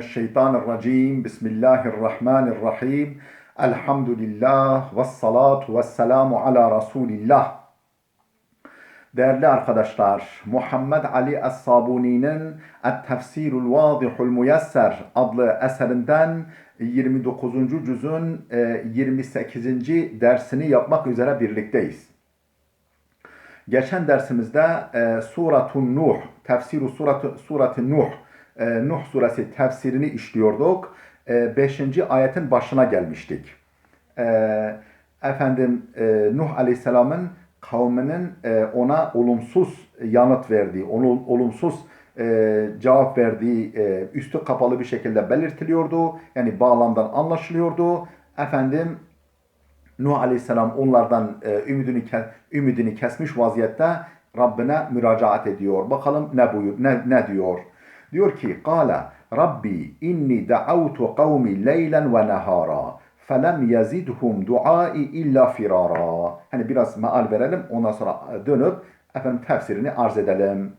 Şeytanirracim. Bismillahirrahmanirrahim. Elhamdülillah ve salatu ve selamu ala Resulillah. Değerli arkadaşlar, Muhammed Ali Es-Sabuni'nin Et-Tefsirul Vadihul Muyesser adlı eserinden 29. cüzün 28. dersini yapmak üzere birlikteyiz. Geçen dersimizde Suratun Nuh, tefsiru Suratun Nuh, Nuh suresi tefsirini işliyorduk. 5. ayetin başına gelmiştik. Nuh Aleyhisselam'ın kavminin ona olumsuz yanıt verdiği, olumsuz cevap verdiği üstü kapalı bir şekilde belirtiliyordu. Yani bağlamdan anlaşılıyordu. Nuh Aleyhisselam onlardan ümidini kesmiş vaziyette Rabbine müracaat ediyor. Bakalım ne diyor? Diyor ki: "Kâle Rabbi inni da'avtu kavmi leylen ve nehâra felem yazidhum duai illa firara." Hani biraz meal verelim, ondan sonra dönüp tefsirini arz edelim.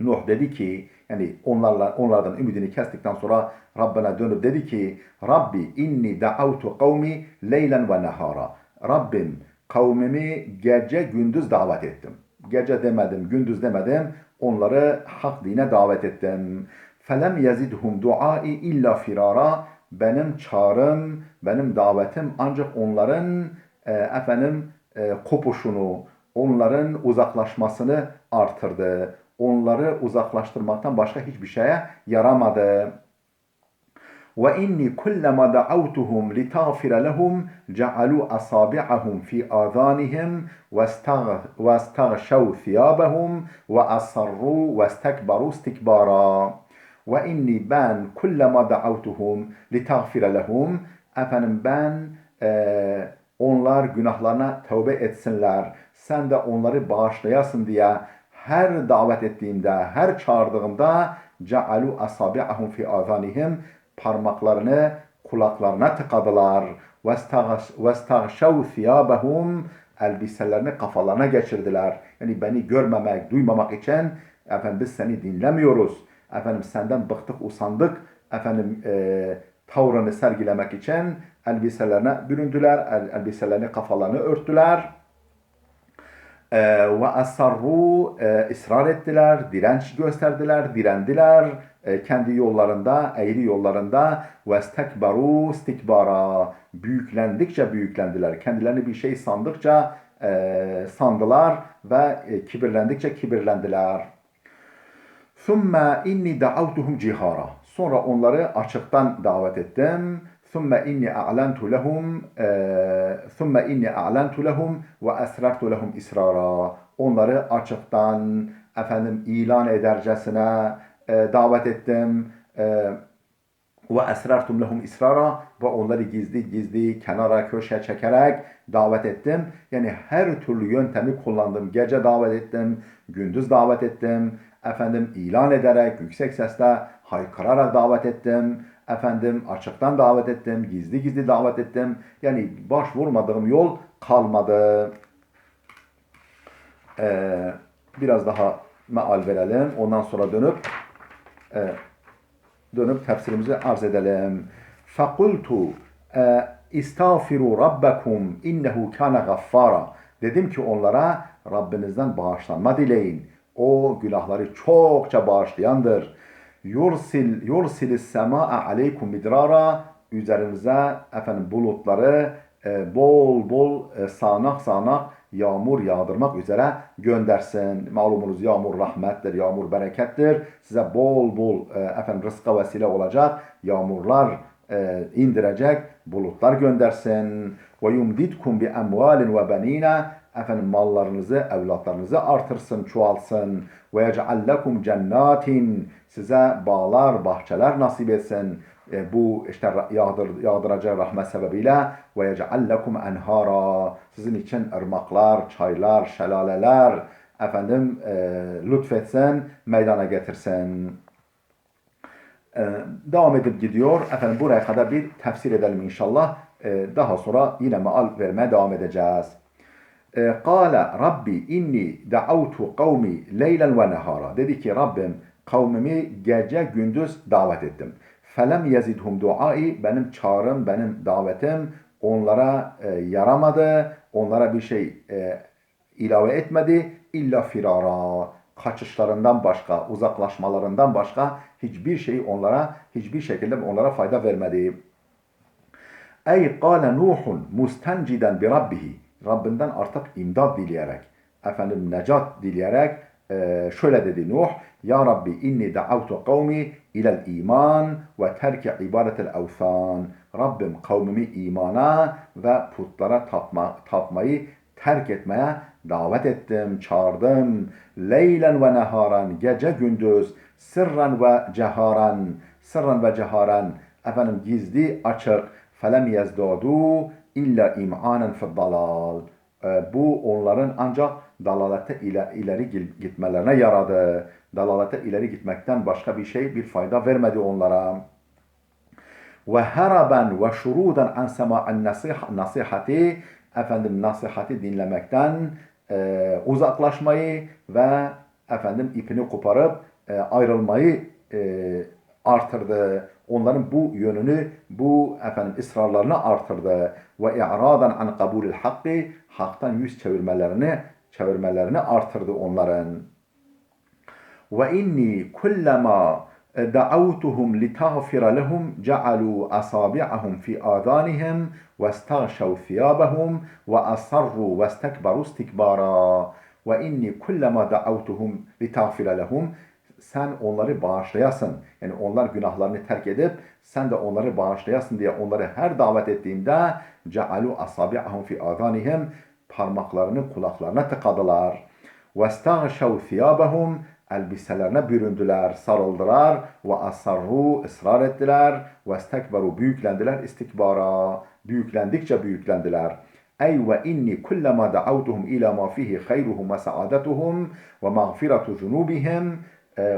Nuh dedi ki, yani onlardan ümidini kestikten sonra Rabbine dönüp dedi ki: Rabbi inni da'avtu kavmi leylen ve nehara. Rabbim, kavmimi gece gündüz davet ettim. Gece demedim, gündüz demedim. Onları hak dine davet ettim. Felem yazidhum duai illa firara. Benim çağrım, benim davetim ancak onların kopuşunu, onların uzaklaşmasını artırdı. Onları uzaklaştırmaktan başka hiçbir şeye yaramadı. Ve inni kullama da'awtuhum litaghfira lahum ja'alu asabi'ahum fi adhanihim wastaghshaw thiyabahum ve asarru wastakbaru istikbara. Ve inni ben kullama da'awtuhum litaghfira lahum, onlar günahlarına tövbe etsinler, sen de onları bağışlayasın diye her davet ettiğimde, her çağırdığımda cealu asabi'ahum fi azanihim, parmaklarını kulaklarına tıkadılar. Vestaghşav thiyabahum, elbiselerini kafalarına geçirdiler. Yani beni görmemek, duymamak için biz seni dinlemiyoruz. Senden bıktık, usandık. Tavrını sergilemek için elbiselerine büründüler, elbiselerini kafalarını örttüler. Ve asarru, ısrar ettiler, direnç gösterdiler, direndiler kendi yollarında, eğri yollarında. Ve istekbaru istikbara, büyüklendikçe büyüklendiler, kendilerini bir şey sandıkça sandılar ve kibirlendikçe kibirlendiler. Thumma inni da'avtuhum cihara, sonra onları açıktan davet ettim. ثم إني أعلنت لهم وأسررت لهم إسرارا. Onları açıktan ilan edercesine davet ettim. Ve esrartum lehum israra, ve onları gizli gizli kenara köşe çekerek davet ettim. Yani her türlü yöntemi kullandım. Gece davet ettim, gündüz davet ettim. İlan ederek, yüksek sesle haykırarak davet ettim. Açıktan davet ettim, gizli gizli davet ettim. Yani başvurmadığım yol kalmadı. Biraz daha meal verelim. Ondan sonra dönüp tefsirimizi arz edelim. Fakultu istağfiru rabbakum innehu kana gaffara. Dedim ki onlara, Rabbinizden bağışlanma dileyin. O günahları çokça bağışlayandır. Yursilis semaa aleykum midrara, üzerinize bulutları bol bol sağanak yağmur yağdırmak üzere göndersin. Malumunuz yağmur rahmettir, yağmur berekettir. Size bol bol rızka vesile olacak yağmurlar indirecek, bulutlar göndersin. Ve yumditkum bi emvalin ve benina, mallarınızı, evlatlarınızı artırsın, çoğalsın. Ve yec'allekum cennatin, size bağlar, bahçeler nasip etsin. Bu yağdıracağı rahmet sebebiyle. Ve yec'allekum enhara, sizin için ırmaklar, çaylar, şelaleler lütfetsin, meydana getirsin. Devam edip gidiyor. Buraya kadar bir tefsir edelim inşallah. Daha sonra yine meal vermeye devam edeceğiz. Kâle Rabbi inni da'avtu kavmi leylen ve nehara. Dedi ki Rabbim, kavmimi gece gündüz davet ettim. Felem yezidhum duai, benim çağrım, benim davetim onlara yaramadı. Onlara bir şey ilave etmedi. İlla firara. Kaçışlarından başka, uzaklaşmalarından başka hiçbir şekilde onlara fayda vermedi. Ey kâle Nuhun mustenciden bi rabbihi. Rabbinden artık imdad dileyerek, necat dileyerek şöyle dedi Nuh. Ya Rabbi inni da'avtu kavmi ilel iman ve terke ibadetel evthan. Rabbim kavmimi imana ve putlara tapmayı terk etmeye davet ettim, çağırdım. Leylen ve neharan, gece gündüz, sırran ve ceharen, gizli açık, felem yezdadu illa im'anen fi'd-dalal. Bu onların ancak dalalete ileri gitmelerine yaradı. Dalalete ileri gitmekten başka bir fayda vermedi onlara. Ve heraben ve şurudan an sema'an nasihati, nasihati dinlemekten uzaklaşmayı ve ipini koparıp ayrılmayı artırdı. Onların bu yönünü, bu ısrarlarını artırdı. Ve i'radan an kabulil hakkı, haktan yüz çevirmelerini artırdı onların. Ve inni kullama da'awtuhum litaghfira lahum ja'alu asabi'ahum fi adhanihim wastaghaw thiyabahum ve asarru wastakbaru istikbara. Ve inni kullama da'awtuhum litaghfira lahum, sen onları bağışlayasın. Yani onlar günahlarını terk edip sen de onları bağışlayasın diye onları her davet ettiğimde cealu asabi'ahum fi adhanihim, parmaklarını kulaklarına tıkadılar. Vestagşav thiyabahum, elbiselerine büründüler, sarıldılar. Ve asarru, ısrar ettiler. Vestekberu, büyüklendiler, istikbara, büyüklendikçe büyüklendiler. Ey ve inni kullama da'avtuhum ila ma fihi khayruhum ve saadetuhum ve mağfiratu zunubihim,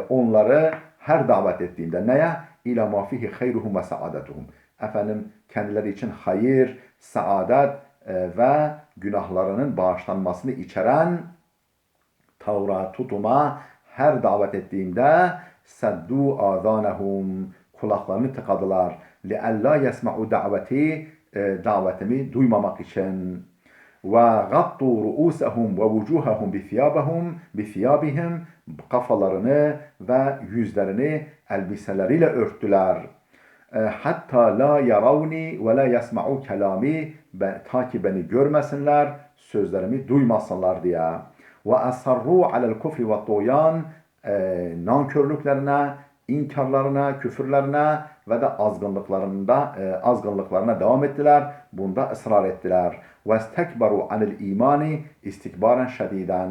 onları her davet ettiğimde neye? İlâ mâ fihi hayruhum ve saadetuhum. Kendileri için hayır, saadet ve günahlarının bağışlanmasını içeren Tavra tutuma her davet ettiğimde seddu âzânehum, kulaklarını tıkadılar. لِأَلَّا يَسْمَعُوا دَعْوَتِي, davetimi duymamak için. وَغَطُّوا رُؤُوسَهُمْ وَوُجُوهَهُمْ بِثِيَابِهِمْ, kafalarını ve yüzlerini elbiseleriyle örttüler. Hatta la yaravni ve la yasma'u kelami, ta ki beni görmesinler, sözlerimi duymasınlar diye. Ve asarru alel kufri ve tuğyan, nankörlüklerine, inkarlarına, küfürlerine ve de azgınlıklarına devam ettiler. Bunda ısrar ettiler. Ve istekberu anil imani istikbaren şediden.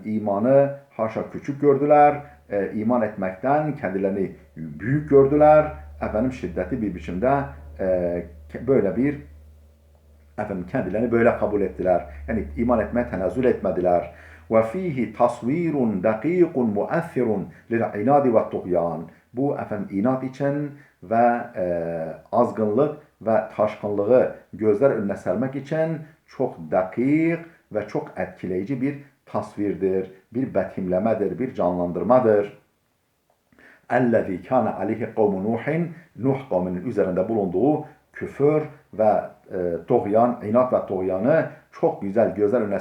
İmanı haşa küçük gördüler. İman etmekten kendilerini büyük gördüler. Şiddetli bir biçimde kendilerini böyle kabul ettiler. Yani iman etmeye tenezzül etmediler. Ve fihi tasvirun dakikun muathirun lil inadi ve tuğyan. Bu inat için ve azgınlık ve taşkınlığı gözler önüne sermek için çok dakik ve çok etkileyici bir tasvirdir, bir betimlemedir, bir canlandırmadır. اَلَّذ۪ي كَانَ عَلeyhi قَوْمُ Nuhin, Nuh kavminin üzerinde bulunduğu küfür ve tuğyan, inat ve tuğyanı çok güzel gözler önüne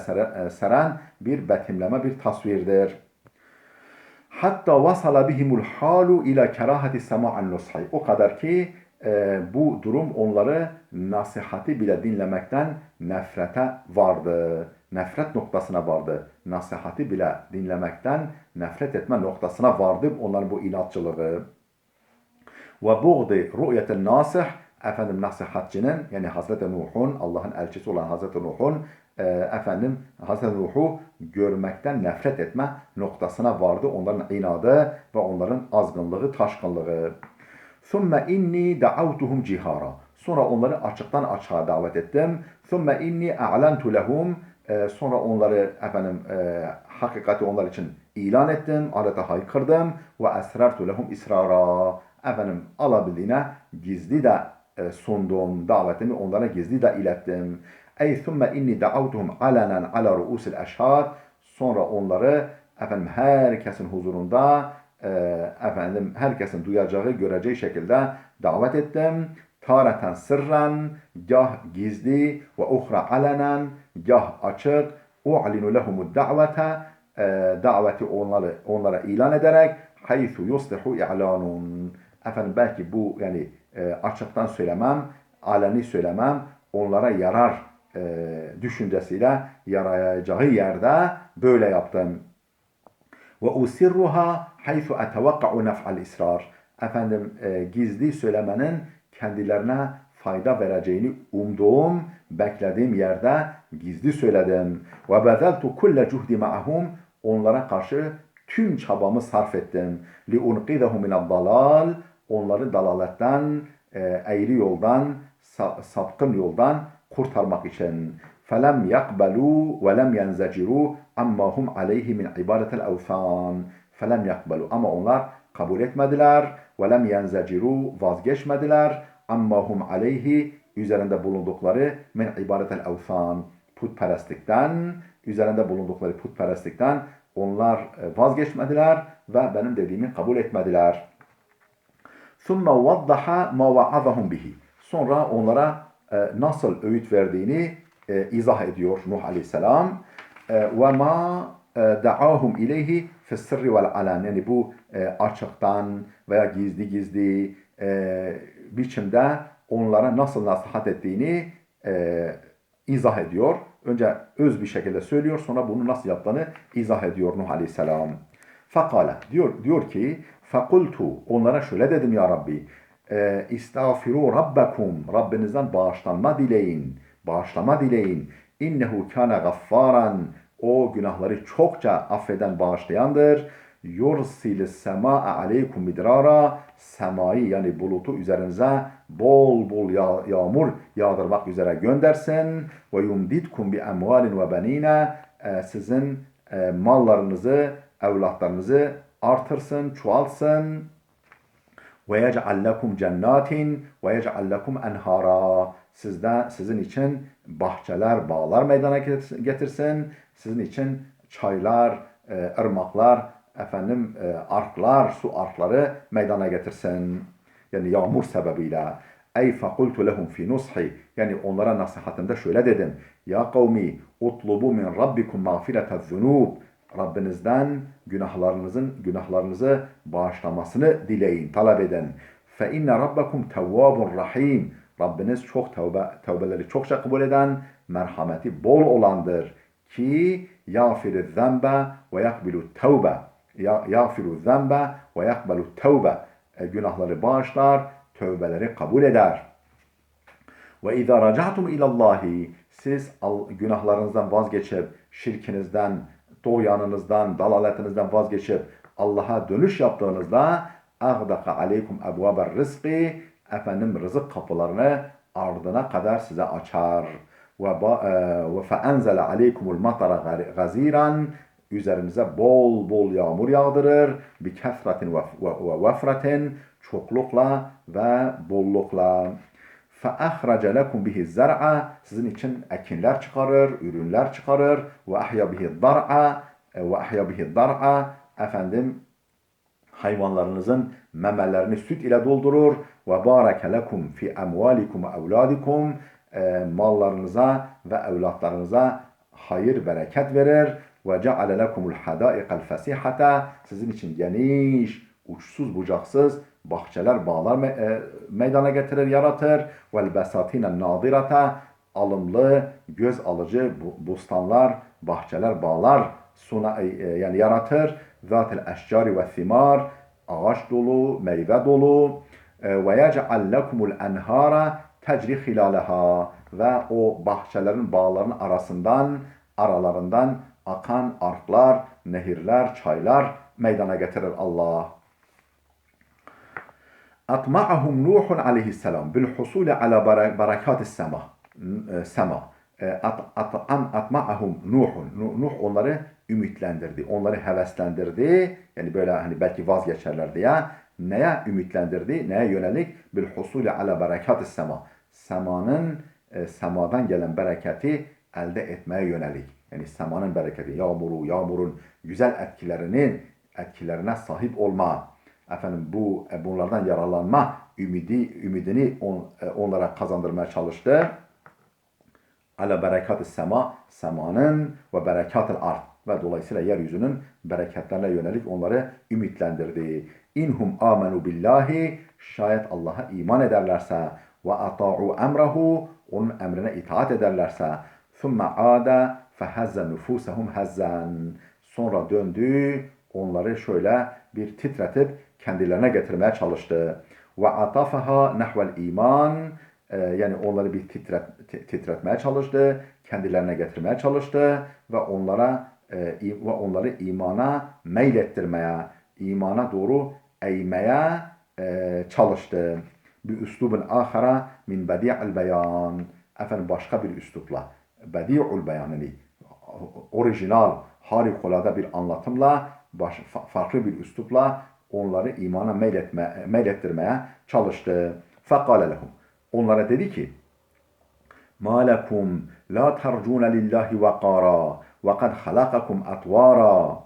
seren bir betimleme, bir tasvirdir. Hatta vasala bihimul halu ila kerahati sema'an nushi. O kadar ki bu durum onları nasihati bile dinlemekten nefrete vardı. Nefret noktasına vardı. Nasihati bile dinlemekten nefret etme noktasına vardı onların bu inatçılığı. Ve buğdi ru'yetel nasih, nasihatçının, yani Hazreti Nuh'un, Allah'ın elçisi olan Hazreti Nuh'un Hazreti Nuh'u görmekten nefret etme noktasına vardı. Onların inadı ve onların azgınlığı, taşkınlığı. ثُمَّ inni دَعَوْتُهُمْ cihara. Sonra onları açıktan açığa davet ettim. ثُمَّ inni اَعْلَنْتُ لَهُمْ. Sonra onları hakikati onlar için ilan ettim, adeta haykırdım. Ve esrartu lehum israra. Alabildiğine gizli de sundum, davetimi onlara gizli de ilettim. Ey thumme inni da'avtuhum alanen ala ruusil eşhad. Sonra onları herkesin huzurunda efendim herkesin duyacağı, göreceği şekilde davet ettim. Tareten sırran, gah gizli ve uhra alenen, gah açık. U'linu lehumud davete, daveti onlara ilan ederek haythu yuslihu i'lanun. Efendim belki bu yani açıktan söylemem, aleni söylemem onlara yarar düşüncesiyle yarayacağı yerde böyle yaptım. Ve usirruha haythu etevakka'u nef'al israr. Efendim gizli söylemenin kendilerine fayda vereceğini umduğum, beklediğim yerde gizli söyledim. Ve bezeltu kulle cuhdi ma'ahum. Onlara karşı tüm çabamı sarf ettim. Li unqidahum minel dalal. Onları dalaletten, eğri yoldan, sapkın yoldan kurtarmak için. فَلَمْ يَقْبَلُوا وَلَمْ يَنْزَجِرُوا اَمَّا هُمْ عَلَيْهِ مِنْ عِبَادَةِ الْاَوْثَانِ فَلَمْ يَقْبَلُوا Ama onlar kabul etmediler. وَلَمْ يَنْزَجِرُوا Vazgeçmediler. اَمَّا هُمْ عَلَيْهِ Üzerinde bulundukları min ibadetel evsan putperestlikten, üzerinde bulundukları putperestlikten onlar vazgeçmediler ve benim dediğimi kabul etmediler. ثُمَّ وَضَّحَ مَا وَعَظَهُمْ بِهِ Sonra onlara nasıl öğüt verdiğini izah ediyor Nuh Aleyhisselam. وَمَا دَعَاهُمْ اِلَيْهِ فِي السِّرِّ وَالْعَلَانِ Yani bu açıktan veya gizli gizli biçimde onlara nasıl nasihat ettiğini izah ediyor. Önce öz bir şekilde söylüyor, sonra bunu nasıl yaptığını izah ediyor Nuh Aleyhisselam. Fakale diyor ki fakultu onlara şöyle dedim ya Rabbi İstağfiru rabbekum Rabbinizden bağışlanma dileyin. Bağışlama dileyin. İnnehu kâne gaffaran o günahları çokça affeden bağışlayandır. Yursilis semâ'a aleykum midrara semayı yani bulutu üzerinize bol bol yağmur yağdırmak üzere göndersin. Ve yumditkum bi emvalin ve benine sizin mallarınızı, evlatlarınızı artırsın, çoğalsın. Ve yec'al lekum cennatin ve yec'al lekum enhara. Sizin için bahçeler, bağlar meydana getirsin. Sizin için çaylar, ırmaklar, arklar, su arkları meydana getirsin. Yani yağmur sebebiyle. Ey fekultu lehum fi nushi. Yani onlara nasihatımda şöyle dedim. Ya kavmi utlubu min rabbikum mağfirete'z zunub. Rabbinizden günahlarınızı bağışlamasını dileyin, talep edin. Fe inne rabbakum tevvabun rahim. Rabbiniz çok tevbeleri çokça kabul eden, merhameti bol olandır. Ki yağfiru zembe ve yakbilu tevbe. Yağfiru zembe ve yakbilu tevbe. Günahları bağışlar, tövbeleri kabul eder. Ve izâ raca'tum ilallahi. Siz günahlarınızdan vazgeçip, şirkinizden, doğuyanınızdan, dalaletinizden vazgeçip Allah'a dönüş yaptığınızda اَغْدَقَ عَلَيْكُمْ اَبْوَابَ الرِّزْقِ rızık kapılarını ardına kadar size açar. وَفَاَنْزَلَ عَلَيْكُمُ الْمَطَرَ غَز۪يرًا Üzerinize bol bol yağmur yağdırır. بِكَثْرَةٍ وَوَفْرَةٍ Çoklukla ve bollukla. فَأَخْرَجَ لَكُمْ بِهِ الزَّرْعَ Sizin için ekinler çıkarır, ürünler çıkarır. وَأَحْيَا بِهِ الضَّرْعَ hayvanlarınızın memelerini süt ile doldurur. وَبَارَكَ لَكُمْ فِي أَمْوَالِكُمْ وَأَوْلَادِكُمْ mallarınıza ve evlatlarınıza hayır, bereket verir. وَجَعَلَ لَكُمُ الْحَدَائِقَ الْفَسِيحَةَ Sizin için geniş, uçsuz bucaksız bahçeler, bağlar meydana getirir, yaratır. وَالْبَسَاتِينَ النَّاظِرَةَ Alımlı, göz alıcı bostanlar, bahçeler, bağlar yani yaratır. ذَاتِ الْاَشْجَارِ وَالثِّمَارِ Ağaç dolu, meyve dolu. وَيَجْعَلْ لَكُمُ الْاَنْهَارَ تَجْرِ خِلَالَهَا Ve o bahçelerin, bağların aralarından akan arklar, nehirler, çaylar meydana getirir Allah. Atma'ahum Nuhun aleyhisselam bil husuli ala berekatis sema. Atma'ahum Nuhun. Nuh onları ümitlendirdi, onları heveslendirdi. Yani böyle hani belki vazgeçerler diye. Neye ümitlendirdi? Neye yönelik? Bil husuli ala berekatis sema. Semadan gelen bereketi elde etmeye yönelik. Yani semanın bereketi, yağmurun güzel etkilerini etkilerine sahip olma, efendim bunlardan yararlanma ümidini onlara kazandırmaya çalıştı. Ala berekat-ı semanın ve berekat-ı ard ve dolayısıyla yeryüzünün bereketlerine yönelik onları ümitlendirdi. İnhum amenu billahi, şayet Allah'a iman ederlerse ve ata'u emrahu, onun emrine itaat ederlerse, thumme ade fehezze nufusehum hezzen, sonra döndü onları şöyle bir titretip kendilerine getirmeye çalıştı. Ve atafaha nahvel iman, yani onları bir titretmeye çalıştı, kendilerine getirmeye çalıştı ve onları imana meylettirmeye, imana doğru eğmeye çalıştı. Bir üslubun ahara min bedi'il beyan, efendim başka bir üslupla, bedi'ul beyanını, orijinal, harikulade bir anlatımla, farklı bir üslupla onları imana meylettirmeye çalıştı. Fekale lehum, onlara dedi ki, مَا لَكُمْ لَا تَرْجُونَ لِلّٰهِ وَقَارًا وَقَدْ خَلَقَكُمْ اَطْوَارًا.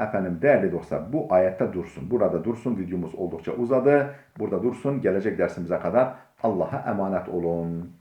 Efendim değerli dostlar, bu ayette dursun. Burada dursun. Videomuz oldukça uzadı. Burada dursun. Gelecek dersimize kadar Allah'a emanet olun.